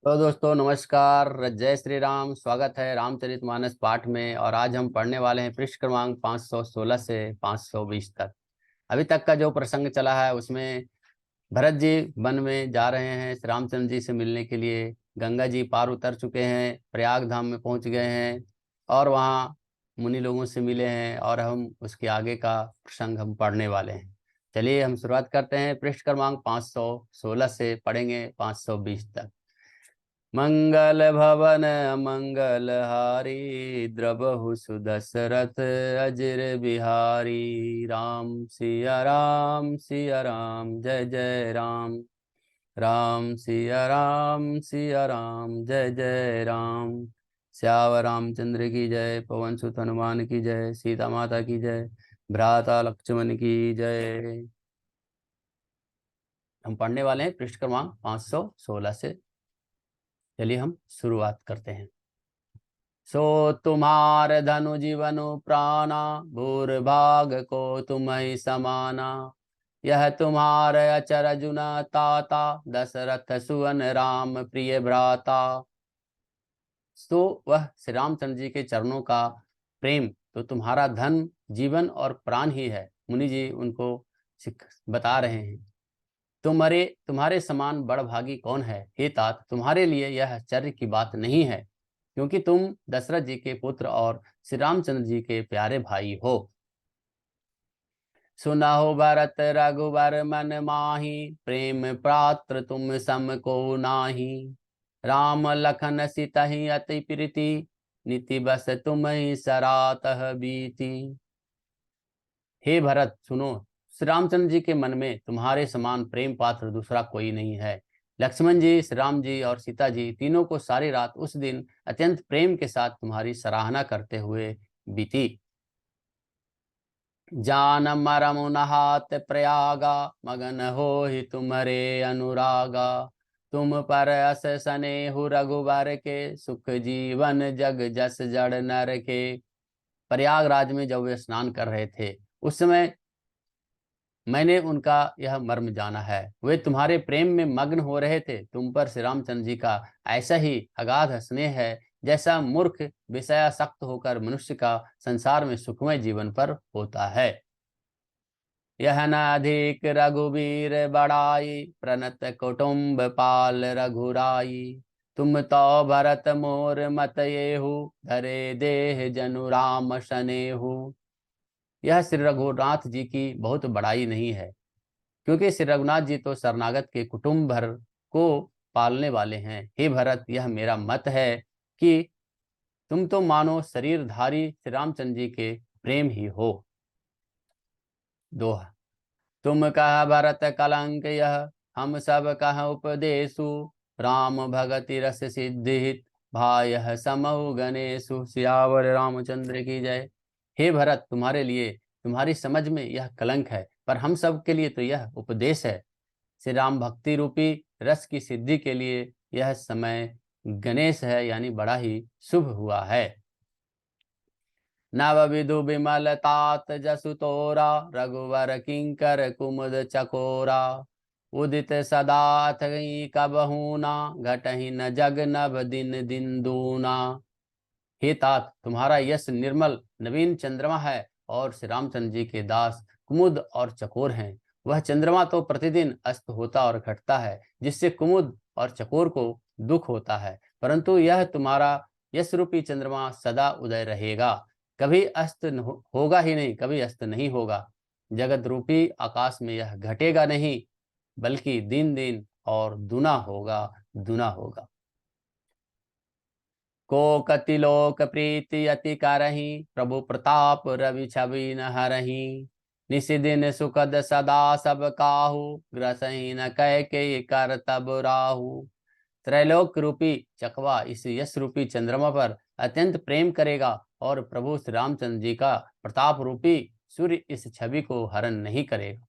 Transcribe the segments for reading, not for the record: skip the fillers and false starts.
तो दोस्तों नमस्कार। जय श्री राम। स्वागत है रामचरितमानस पाठ में। और आज हम पढ़ने वाले हैं पृष्ठ क्रमांक 516 से 520 तक। अभी तक का जो प्रसंग चला है उसमें भरत जी वन में जा रहे हैं श्री रामचंद्र जी से मिलने के लिए। गंगा जी पार उतर चुके हैं, प्रयाग धाम में पहुंच गए हैं और वहाँ मुनि लोगों से मिले हैं और हम उसके आगे का प्रसंग हम पढ़ने वाले हैं। चलिए हम शुरुआत करते हैं। पृष्ठ क्रमांक 516 से पढ़ेंगे 520 तक। मंगल भवन मंगल हारी, द्रबहु सुदशरथ अजिर बिहारी। राम सिया राम जय जय राम। सिया राम जय जय राम। श्यावर रामचंद्र की जय, पवन सुत हनुमान की जय, सीता माता की जय, भ्राता लक्ष्मण की जय। हम पढ़ने वाले हैं पृष्ठ क्रमांक 516 से। चलिए हम शुरुआत करते हैं। सो तुम्हार धनु जीवनु प्राणा, भूर्भाग को तुम्हें समाना। यह तुम्हार अचर जुना ताता, दशरथ सुवन राम प्रिय भ्राता। सो वह श्री रामचंद्र जी के चरणों का प्रेम तो तुम्हारा धन जीवन और प्राण ही है। मुनि जी उनको बता रहे हैं। तुम्हारे तुम्हारे समान बड़भागी कौन है हे तात। तुम्हारे लिए यह आश्चर्य की बात नहीं है, क्योंकि तुम दशरथ जी के पुत्र और श्री रामचंद्र जी के प्यारे भाई हो। सुनहो भरत रघुवर मन माही, प्रेम पात्र तुम सम को नाही। राम लखन सितहि अति प्रीति, नीति बस तुम ही सरातह बीती। हे भरत सुनो, श्री रामचंद्र जी के मन में तुम्हारे समान प्रेम पात्र दूसरा कोई नहीं है। लक्ष्मण जी, श्री राम जी और सीता जी तीनों को सारी रात उस दिन अत्यंत प्रेम के साथ तुम्हारी सराहना करते हुए बीती। जान मरम नहात प्रयागा, मगन हो ही तुम्हारे अनुरागा। तुम पर अस सनेहु रघुबर के, सुख जीवन जग जस जड़ नर के। प्रयागराज में जब वे स्नान कर रहे थे उस समय मैंने उनका यह मर्म जाना है। वे तुम्हारे प्रेम में मग्न हो रहे थे। तुम पर श्री रामचंद्र जी का ऐसा ही अगाध स्नेह है जैसा मूर्ख विषयासक्त होकर मनुष्य का संसार में सुखमय जीवन पर होता है। यह न अधिक रघुवीर बड़ाई, प्रणत कुटुंब पाल रघुराई। तुम तो भरत मोर मत येहु, धरे देह जनु राम सनेहु। यह श्री रघुनाथ जी की बहुत बड़ाई नहीं है, क्योंकि श्री रघुनाथ जी तो शरणागत के कुटुंब भर को पालने वाले हैं। हे भरत, यह मेरा मत है कि तुम तो मानो शरीरधारी श्री रामचंद्र जी के प्रेम ही हो। दोहा। तुम कह भरत कलंक यह, हम सब कह उपदेशु। राम भगति रस सिद्धि, भाय समहु गणेशु। सियावर रामचंद्र की जय। हे भरत, तुम्हारे लिए तुम्हारी समझ में यह कलंक है, पर हम सब के लिए तो यह उपदेश है। श्री राम भक्ति रूपी रस की सिद्धि के लिए यह समय गणेश है, यानी बड़ा ही शुभ हुआ है। नव विधु विमल तात जसु तोरा, रघुवर किंकर कुमुद चकोरा। उदित सदा अथई कबहूना, घटहि न जग नभ दिन दिन दूना। हे तात, तुम्हारा यश निर्मल नवीन चंद्रमा है और श्री रामचंद्र जी के दास कुमुद और चकोर हैं। वह चंद्रमा तो प्रतिदिन अस्त होता और घटता है, जिससे कुमुद और चकोर को दुख होता है, परंतु यह तुम्हारा यश रूपी चंद्रमा सदा उदय रहेगा। कभी अस्त होगा ही नहीं, कभी अस्त नहीं होगा। जगत रूपी आकाश में यह घटेगा नहीं, बल्कि दिन दिन और दुना होगा, दुना होगा। को कति लोक प्रीति अति करही, प्रभु प्रताप रवि छवि न हरही। निसि दिन सुखद सदा सब काहू, ग्रसही न कह के कर तब राहु। त्रैलोक रूपी चकवा इस यश रूपी चंद्रमा पर अत्यंत प्रेम करेगा और प्रभु श्री रामचंद्र जी का प्रताप रूपी सूर्य इस छवि को हरण नहीं करेगा।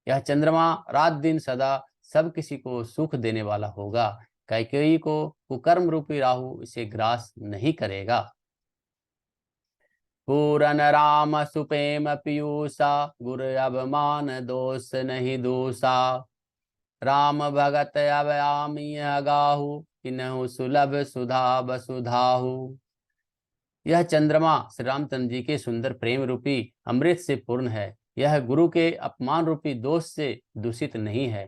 यह चंद्रमा रात दिन सदा सब किसी को सुख देने वाला होगा। कैकेयी को कुकर्म रूपी राहु इसे ग्रास नहीं करेगा। पूरन राम सुपेम पीयूषा, गुर अवमान दोष नहीं दूषा। राम भगत अब आमी गाहु, किन्हु सुलभ सुधा वसुधाहु। यह चंद्रमा श्री रामचंद्र जी के सुंदर प्रेम रूपी अमृत से पूर्ण है। यह गुरु के अपमान रूपी दोष से दूषित नहीं है।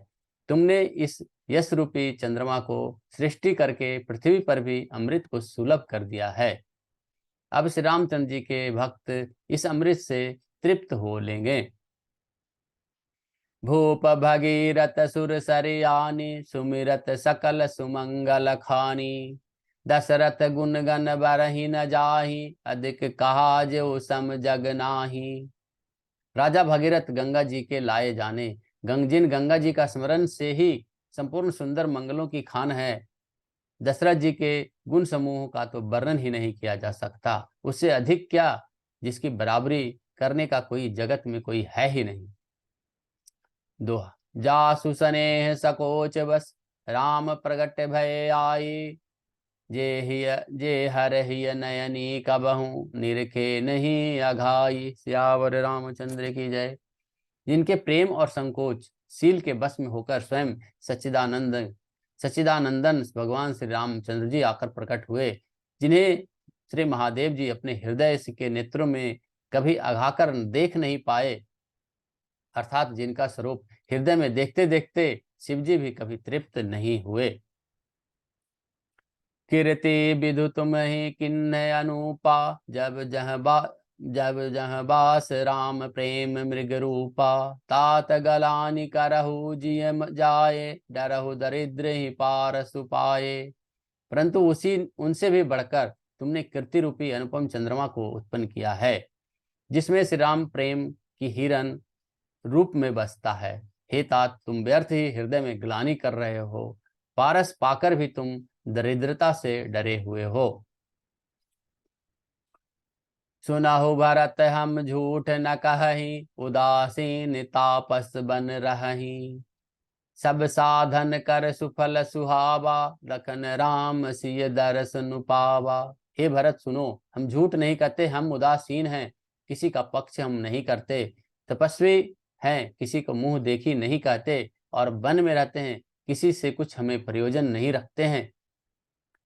तुमने इस यश रूपी चंद्रमा को सृष्टि करके पृथ्वी पर भी अमृत को सुलभ कर दिया है। अब श्री रामचंद्र जी के भक्त इस अमृत से तृप्त हो लेंगे। भूप भगीरथ सुर सरियानी सुमिरत सकल सुमंगल खानी। दशरथ गुण गण बरहि न जाहि अधिक कहा जो सम जग नाही। राजा भगीरथ गंगा जी के लाए जाने जिन गंगा जी का स्मरण से ही संपूर्ण सुंदर मंगलों की खान है, दशरथ जी के गुण समूह का तो वर्णन ही नहीं किया जा सकता। उससे अधिक क्या, जिसकी बराबरी करने का कोई जगत में कोई है ही नहीं। दोहा। जासु स्नेह सकोच बस राम प्रगट भय आई। जे हर हिय नयनी कबहू निरखे नहीं अघाई। सियावर रामचंद्र की जय। जिनके प्रेम और संकोच सील के बस में होकर स्वयं सच्चिदानंदन भगवान श्री रामचंद्र जी आकर प्रकट हुए, जिन्हें श्री महादेव जी अपने हृदय के नेत्रों में कभी अघाकर देख नहीं पाए, अर्थात जिनका स्वरूप हृदय में देखते देखते शिवजी भी कभी तृप्त नहीं हुए। कीर्ति विधु तुम ही किन्नय अनूपा जब जह बास राम प्रेम मृग रूपा। तात गलानि करहु जिय जाए डरहु दरिद्र ही पारस पाए। परंतु उनसे भी बढ़कर तुमने कीर्ति रूपी अनुपम चंद्रमा को उत्पन्न किया है, जिसमें श्री राम प्रेम की हिरन रूप में बसता है। हे तात, तुम व्यर्थ ही हृदय में ग्लानि कर रहे हो, पारस पाकर भी तुम दरिद्रता से डरे हुए हो। सुनहु भरत हम झूठ न कहहि उदासीन तापस बन रहहि। सब साधन कर सुफल सुहावा लखन राम सिय दर्शन पावा। हे भरत सुनो, हम झूठ नहीं कहते, हम उदासीन हैं, किसी का पक्ष हम नहीं करते, तपस्वी हैं, किसी को मुंह देखी नहीं कहते, और वन में रहते हैं, किसी से कुछ हमें प्रयोजन नहीं रखते हैं।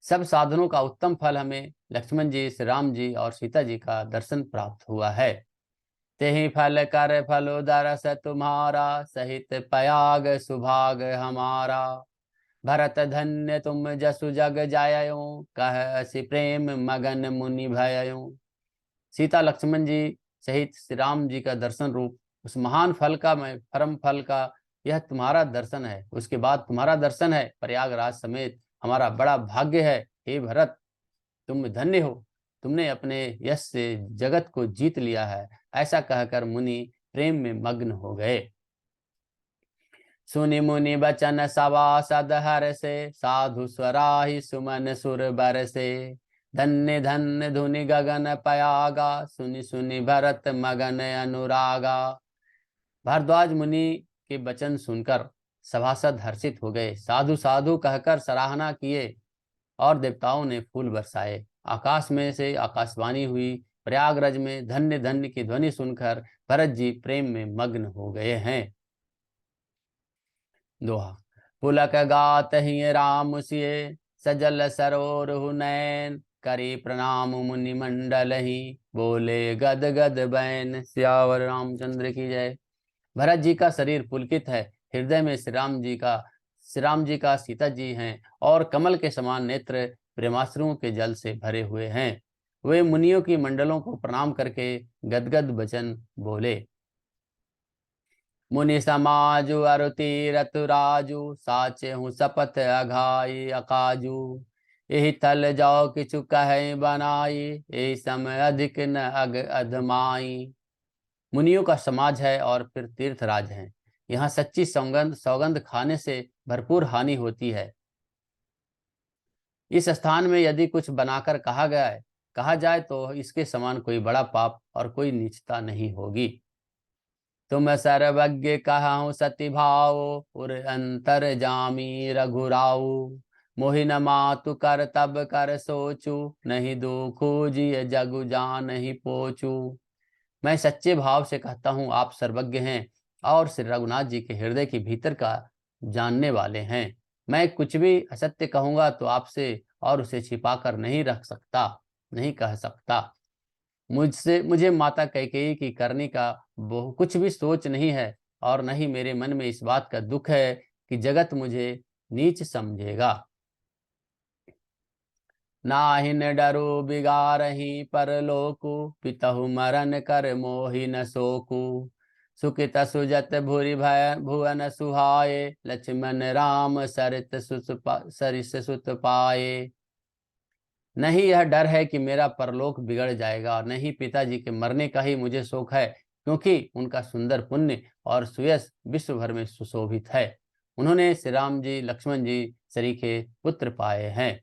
सब साधनों का उत्तम फल हमें लक्ष्मण जी, श्री राम जी और सीता जी का दर्शन प्राप्त हुआ है। तेहि फल कर फलो दरस तुम्हारा सहित पयाग सुभाग हमारा। भरत धन्य तुम जसु जग जायो कह असि प्रेम मगन मुनि भययो। सीता लक्ष्मण जी सहित श्री राम जी का दर्शन रूप उस महान फल का, परम फल का यह तुम्हारा दर्शन है, उसके बाद तुम्हारा दर्शन है, प्रयागराज समेत हमारा बड़ा भाग्य है। हे भरत, तुम धन्य हो, तुमने अपने यश से जगत को जीत लिया है। ऐसा कहकर मुनि प्रेम में मग्न हो गए। सुनि मुनि बचन सभासद हर से साधु स्वराहि सुमन सुर बर से। धन्य धन्य धुनि गगन पयागा सुनि सुनि भरत मगन अनुरागा। भारद्वाज मुनि के वचन सुनकर सभासद हर्षित हो गए, साधु साधु कहकर सराहना किए और देवताओं ने फूल बरसाए। आकाश में से आकाशवाणी हुई, प्रयागराज में धन्य धन्य की ध्वनि सुनकर भरत जी प्रेम में मग्न हो गए हैं। दोहा। पुलक गात ही राम सिए सजल सरोर नैन। करी प्रणाम मुनि मंडल ही बोले गद गद बैन। सियावर रामचंद्र की जय। भरत जी का शरीर पुलकित है, हृदय में श्री राम जी का सीता जी हैं, और कमल के समान नेत्र प्रेमाश्रुओं के जल से भरे हुए हैं। वे मुनियों की मंडलों को प्रणाम करके गदगद वचन बोले। मुनि समाजु अरु तीरथ राजू साचे हूँ शपथ अघाई अकाजू। यही थल जाओ किछु कहे बनाई यही समय अधिक न अग अधमाई। मुनियों का समाज है और फिर तीर्थराज है, यहाँ सच्ची सौगंध खाने से भरपूर हानि होती है। इस स्थान में यदि कुछ बनाकर कहा जाए तो इसके समान कोई बड़ा पाप और कोई नीचता नहीं होगी। तुम सर्वज्ञ कहूँ सति भाव उर अंतर जामी रघुराऊ। मोहि न मातु कर तब कर सोचू नहीं दुखू जिय जगु जान नहीं पोचू। मैं सच्चे भाव से कहता हूँ, आप सर्वज्ञ हैं और श्री रघुनाथ जी के हृदय के भीतर का जानने वाले हैं। मैं कुछ भी असत्य कहूंगा तो आपसे और उसे छिपा कर नहीं रख सकता, नहीं कह सकता। मुझे माता कैकेयी की करने का बहु कुछ भी सोच नहीं है, और न ही मेरे मन में इस बात का दुख है कि जगत मुझे नीच समझेगा। नाहिन डरो बिगारही परलोकु, पितहु मरन कर मोहि न सोकु। सुकित सुजत भूरि भय भुवन सुहाए, लक्ष्मण राम सरिस सुत पाए। नहीं यह डर है कि मेरा परलोक बिगड़ जाएगा, और नहीं पिताजी के मरने का ही मुझे शोक है, क्योंकि उनका सुंदर पुण्य और सुयश विश्व भर में सुशोभित है। उन्होंने श्री राम जी लक्ष्मण जी सरीखे पुत्र पाए हैं।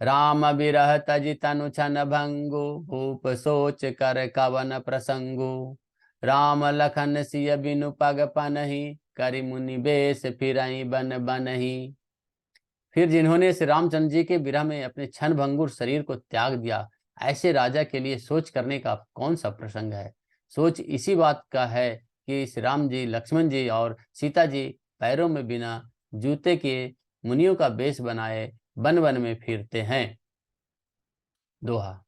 राम बिरह तजि तनु छन भंगु, भूप सोच कर कवन प्रसंगु। राम लखन सिय बिनु पग पनहि, करि मुनि बेश फिरहि बन बनहि। फिर जिन्होंने श्री रामचंद्र जी के विरह में अपने क्षण भंगुर शरीर को त्याग दिया, ऐसे राजा के लिए सोच करने का कौन सा प्रसंग है। सोच इसी बात का है कि श्री राम जी लक्ष्मण जी और सीता जी पैरों में बिना जूते के मुनियों का वेश बनाए वन वन में फिरते हैं। दोहा।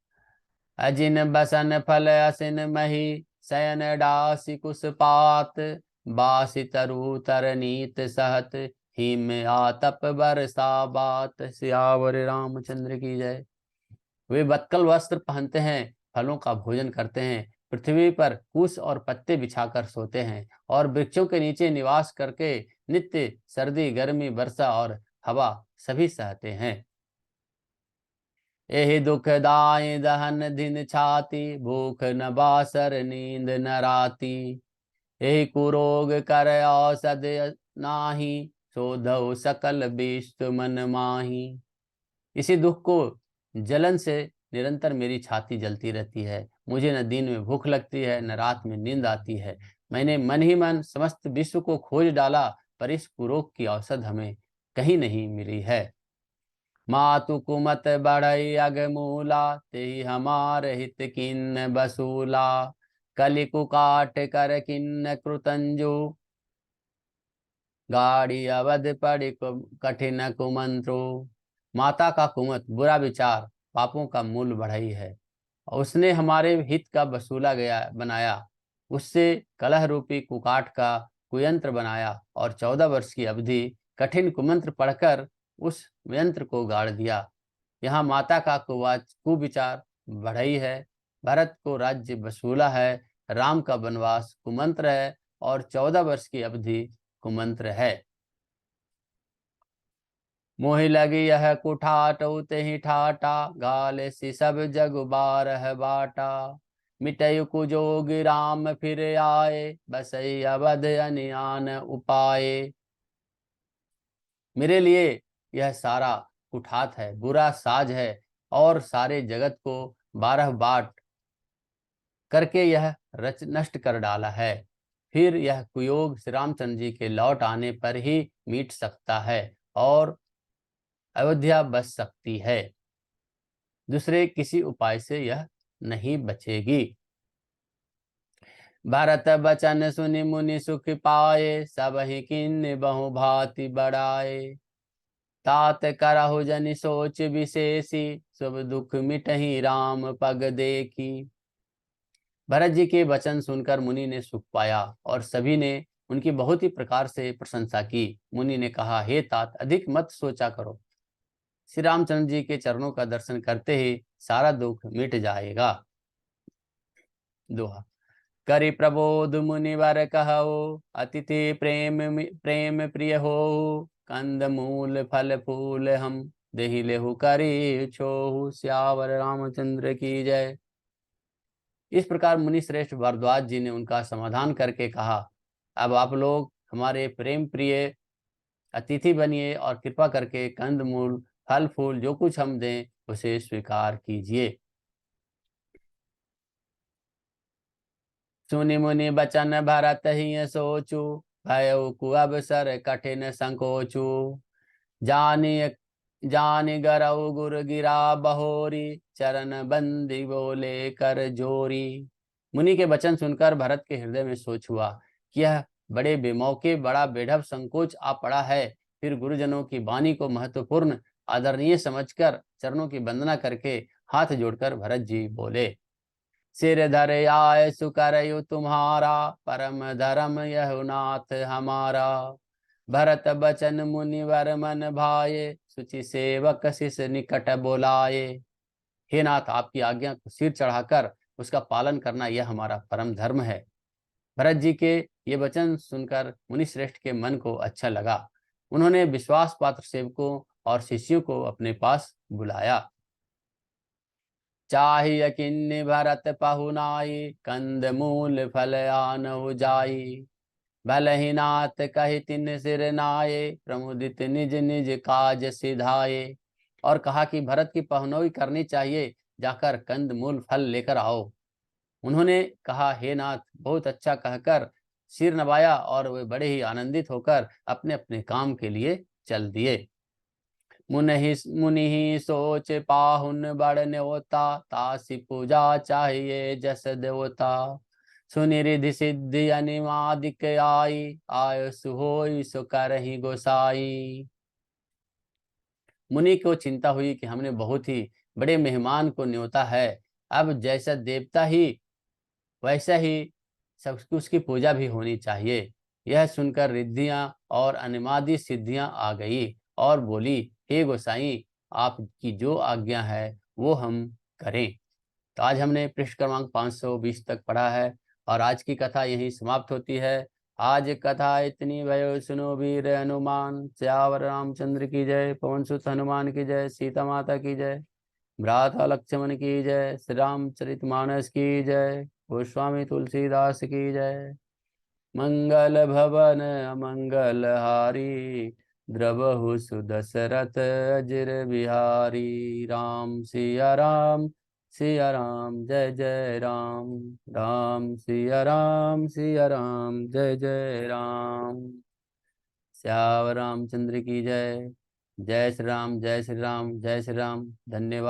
अजिन बसन फल असिन मही, शयन डासी कुसपात। बासी तरु तर नीत सहत, हिम आतप बरसा बात। सियावर रामचंद्र की जय। वे बत्कल वस्त्र पहनते हैं, फलों का भोजन करते हैं, पृथ्वी पर कुश और पत्ते बिछाकर सोते हैं, और वृक्षों के नीचे निवास करके नित्य सर्दी गर्मी वर्षा और हवा सभी सहते हैं। एहि दुखदाई दहन दिन छाती, भूख न बासर नींद न राती। एहि कुरोग कर औषध नाही, शोधौ सकल विष्ट मन माही। इसी दुख को जलन से निरंतर मेरी छाती जलती रहती है। मुझे न दिन में भूख लगती है, न रात में नींद आती है। मैंने मन ही मन समस्त विश्व को खोज डाला, पर इस कुरोग की औषध हमें कहीं नहीं मिली है। मातु कुमत बढ़ई अगमूला, तेहि हमार हित किन्न बसूला। कलि कुकाट कर किन्न कृतंजु, गाड़ी अवध पड़ि कठिन कुमंत्रो। माता का कुमत बुरा विचार पापों का मूल बढ़ई है, और उसने हमारे हित का वसूला गया बनाया। उससे कलह रूपी कुकाट का कुयंत्र बनाया, और 14 वर्ष की अवधि कठिन कुमंत्र पढ़कर उस यंत्र को गाड़ दिया। यहाँ माता का कुविचार बढ़ई है, भरत को राज्य वसूला है, राम का वनवास कुमंत्र है, और 14 वर्ष की अवधि कुमंत्र है। मोहि लगी यह कुठाटौ तेहि ठाटा, गाल सि सब जग बारह बाटा। मिटयु कुजोग राम फिर आए, बसई अवध अनियान उपाय। मेरे लिए यह सारा कुठात है, बुरा साज है, और सारे जगत को 12 बाट करके यह रच नष्ट कर डाला है। फिर यह कुयोग श्री रामचंद्र जी के लौट आने पर ही मिट सकता है, और अयोध्या बच सकती है। दूसरे किसी उपाय से यह नहीं बचेगी। भरत बचन सुनि मुनि सुख पाए, सब ही किन्नी बहु भांति बढ़ाए। तात करहु जनि सोच विशेषी, सब दुख मिटहि राम पग देखी। भरत जी के वचन सुनकर मुनि ने सुख पाया, और सभी ने उनकी बहुत ही प्रकार से प्रशंसा की। मुनि ने कहा, हे तात, अधिक मत सोचा करो, श्री रामचंद्र जी के चरणों का दर्शन करते ही सारा दुख मिट जाएगा। दोहा। करि प्रबोध मुनिवर कहो, अतिथि प्रेम प्रेम प्रिय हो। कंद मूल फल फूल हम, देहि लेहु करि छोहु। सियावर रामचंद्र की जय। इस प्रकार मुनि श्रेष्ठ भारद्वाज जी ने उनका समाधान करके कहा, अब आप लोग हमारे प्रेम प्रिय अतिथि बनिए, और कृपा करके कंद मूल फल फूल जो कुछ हम दें उसे स्वीकार कीजिए। सुनि मुनि बचन भरत ही सोचु, भयउ कुअवसर कठिन संकोचु। जानि जानि गरऊ गुर गिरा बहोरी, चरण बंदी बोले कर जोरी। मुनि के वचन सुनकर भरत के हृदय में सोच हुआ कि यह बड़े बेमौके बड़ा बेढब संकोच आ पड़ा है। फिर गुरुजनों की वाणी को महत्वपूर्ण आदरणीय समझकर चरणों की वंदना करके हाथ जोड़कर भरत जी बोले, सिर धरे आय सुकरयु तुम्हारा, परम धर्म यहु नाथ हमारा। भरत बचन मुनिवर मन भाए, सुचि सेवक शिष निकट बोलाए। हे नाथ, आपकी आज्ञा को सिर चढ़ाकर उसका पालन करना यह हमारा परम धर्म है। भरत जी के ये वचन सुनकर मुनि श्रेष्ठ के मन को अच्छा लगा। उन्होंने विश्वास पात्र सेवकों और शिष्यों को अपने पास बुलाया। चाहिए किन्नी भरत पहुनाई, कंद मूल फल आनहु जाई। भले ही नाथ कहि तिन सिर नाये, प्रमुदित निज निज काज सिधाये। और कहा कि भरत की पहुनोई करनी चाहिए, जाकर कंद मूल फल लेकर आओ। उन्होंने कहा, हे नाथ, बहुत अच्छा कहकर सिर नवाया और वे बड़े ही आनंदित होकर अपने अपने काम के लिए चल दिए। मुनि सोच पाहुन बड़ न्योता, तासी पूजा चाहिए जस देवता। सुनि रिधि सिद्धि अनिमादिक आई, आय सुहोई सो करहि गोसाई। मुनि को चिंता हुई कि हमने बहुत ही बड़े मेहमान को न्योता है, अब जैसा देवता ही वैसा ही सब उसकी पूजा भी होनी चाहिए। यह सुनकर रिद्धियां और अनिमादी सिद्धियां आ गई और बोली, हे गोसाई, आपकी जो आज्ञा है वो हम करें। तो आज हमने पृष्ठ क्रमांक 520 तक पढ़ा है और आज की कथा यहीं समाप्त होती है। आज कथा इतनी भयो सुनो वीर हनुमान, सियावर रामचंद्र की जय, पवन सुत हनुमान की जय, सीता माता की जय, भ्राता लक्ष्मण की जय, श्री रामचरितमानस की जय, गोस्वामी तुलसीदास की जय। मंगल भवन अमंगल हारी, द्रवहु सुदशरथ अजिर बिहारी। राम सिया राम, सिया राम, जय जय राम। राम सिया राम, सिया राम, जय जय राम। श्याम रामचंद्र की जय। जय श्री राम, जय श्री राम, जय श्री राम। धन्यवाद।